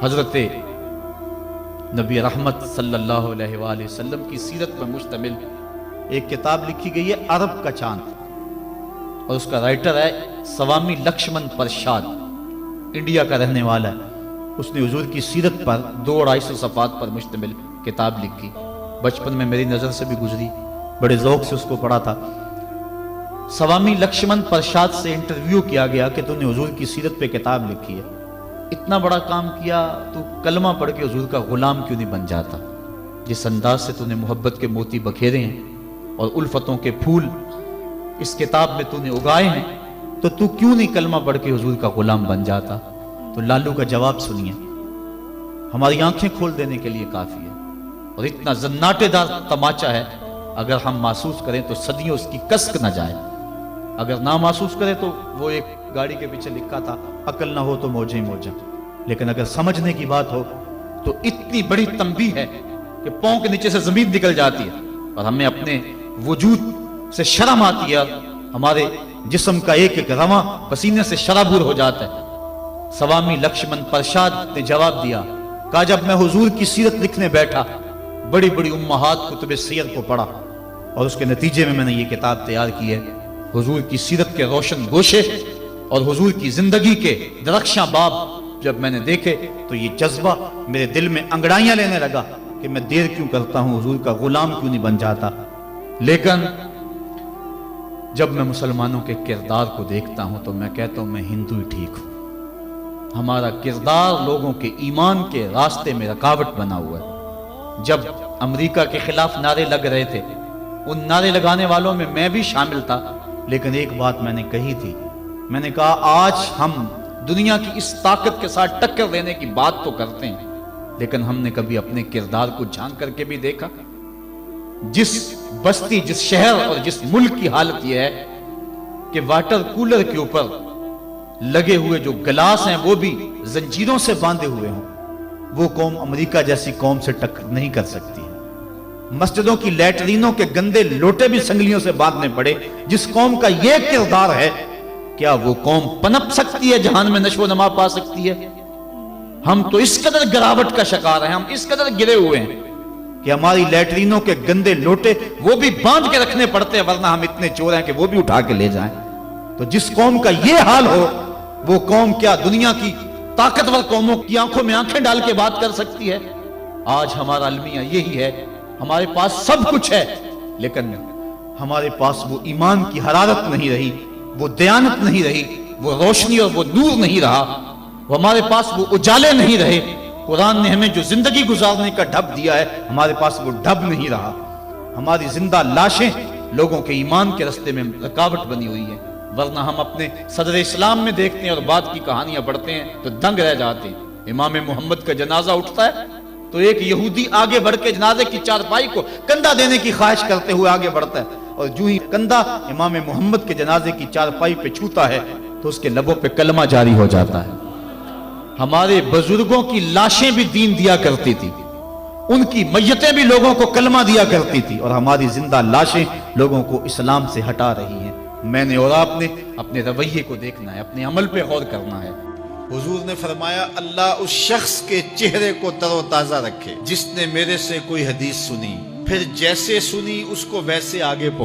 حضرت نبی رحمت صلی اللہ علیہ وآلہ وسلم کی سیرت پر مشتمل ایک کتاب لکھی گئی ہے عرب کا چاند، اور اس کا رائٹر ہے سوامی لکشمن پرشاد، انڈیا کا رہنے والا ہے۔ اس نے حضور کی سیرت پر 200-250 صفحات پر مشتمل کتاب لکھی۔ بچپن میں میری نظر سے بھی گزری، بڑے ذوق سے اس کو پڑھا تھا۔ سوامی لکشمن پرشاد سے انٹرویو کیا گیا کہ تو نے حضور کی سیرت پہ کتاب لکھی ہے، اتنا بڑا کام کیا، تو کلمہ پڑھ کے حضور کا غلام کیوں نہیں بن جاتا؟ جس انداز سے تو نے محبت کے موتی بکھیرے ہیں اور الفتوں کے پھول اس کتاب میں تو نے اگائے ہیں، تو کیوں نہیں کلمہ پڑھ کے حضور کا غلام بن جاتا؟ تو لالو کا جواب سنیے، ہماری آنکھیں کھول دینے کے لیے کافی ہے، اور اتنا زناٹے دار تماچا ہے، اگر ہم محسوس کریں تو صدیوں اس کی کسک نہ جائے، اگر نہ محسوس کریں تو وہ ایک گاڑی کے پیچھے لکھا تھا، عقل نہ ہو تو موجیں موجیں، لیکن اگر سمجھنے کی بات ہو تو اتنی بڑی تنبیہ ہے کہ پاؤں کے نیچے سے زمین نکل جاتی ہے، اور ہمیں اپنے وجود سے شرم آتی ہے، ہمارے جسم کا ایک ایک رواں پسینے سے شرابور ہو جاتا ہے۔ سوامی لکشمن پرشاد نے جواب دیا، کہا جب میں حضور کی سیرت لکھنے بیٹھا، بڑی بڑی امہات کتب سیر کو پڑھا، اور اس کے نتیجے میں نے یہ کتاب تیار کی ہے۔ حضور کی سیرت کے روشن گوشے اور حضور کی زندگی کے درخشاں باب جب میں نے دیکھے تو یہ جذبہ میرے دل میں انگڑائیاں لینے لگا کہ میں دیر کیوں کرتا ہوں، حضور کا غلام کیوں نہیں بن جاتا۔ لیکن جب میں مسلمانوں کے کردار کو دیکھتا ہوں تو میں کہتا ہوں میں ہندو ہی ٹھیک ہوں۔ ہمارا کردار لوگوں کے ایمان کے راستے میں رکاوٹ بنا ہوا ہے۔ جب امریکہ کے خلاف نعرے لگ رہے تھے، ان نعرے لگانے والوں میں میں بھی شامل تھا، لیکن ایک بات میں نے کہی تھی، میں نے کہا آج ہم دنیا کی اس طاقت کے ساتھ ٹکر دینے کی بات تو کرتے ہیں، لیکن ہم نے کبھی اپنے کردار کو جھانک کر کے بھی دیکھا؟ جس بستی، جس شہر اور جس ملک کی حالت یہ ہے کہ واٹر کولر کے اوپر لگے ہوئے جو گلاس ہیں وہ بھی زنجیروں سے باندھے ہوئے ہوں، وہ قوم امریکہ جیسی قوم سے ٹکر نہیں کر سکتی۔ مسجدوں کی لیٹرینوں کے گندے لوٹے بھی سنگلیوں سے باندھنے پڑے، جس قوم کا یہ کردار ہے، کیا وہ قوم پنپ سکتی ہے، جہان میں نشو و نما پا سکتی ہے؟ ہم تو اس قدر گراوٹ کا شکار ہیں، ہم اس قدر گرے ہوئے ہیں کہ ہماری لیٹرینوں کے گندے لوٹے وہ بھی باندھ کے رکھنے پڑتے ہیں، ورنہ ہم اتنے چور ہیں کہ وہ بھی اٹھا کے لے جائیں۔ تو جس قوم کا یہ حال ہو، وہ قوم کیا دنیا کی طاقتور قوموں کی آنکھوں میں آنکھیں ڈال کے بات کر سکتی ہے؟ آج ہمارا المیہ یہی ہے، ہمارے پاس سب کچھ ہے، لیکن ہمارے پاس وہ ایمان کی حرارت نہیں رہی، وہ دیانت نہیں رہی، وہ روشنی اور وہ نور نہیں رہا، ہمارے پاس وہ اجالے نہیں رہے۔ قرآن نے ہمیں جو زندگی گزارنے کا ڈھب دیا ہے، ہمارے پاس وہ ڈھب نہیں رہا۔ ہماری زندہ لاشیں لوگوں کے ایمان کے رستے میں رکاوٹ بنی ہوئی ہے، ورنہ ہم اپنے صدر اسلام میں دیکھتے ہیں اور بعد کی کہانیاں پڑھتے ہیں تو دنگ رہ جاتے ہیں۔ امام محمد کا جنازہ اٹھتا ہے تو ایک یہودی آگے بڑھ کے جنازے کی چارپائی کو کندھا دینے کی خواہش کرتے ہوئے آگے بڑھتا ہے، اور جو ہی کندھا امام محمد کے جنازے کی چارپائی پہ چھوتا ہے تو اس کے لبوں پہ کلمہ جاری ہو جاتا ہے۔ ہمارے بزرگوں کی لاشیں بھی دین دیا کرتی تھی، ان کی میتیں بھی لوگوں کو کلمہ دیا کرتی تھی، اور ہماری زندہ لاشیں لوگوں کو اسلام سے ہٹا رہی ہیں۔ میں نے اور آپ نے اپنے رویے کو دیکھنا ہے، اپنے عمل پہ غور کرنا ہے۔ حضور نے فرمایا اللہ اس شخص کے چہرے کو تر و تازہ رکھے جس نے میرے سے کوئی حدیث سنی، پھر جیسے سنی اس کو ویسے آگے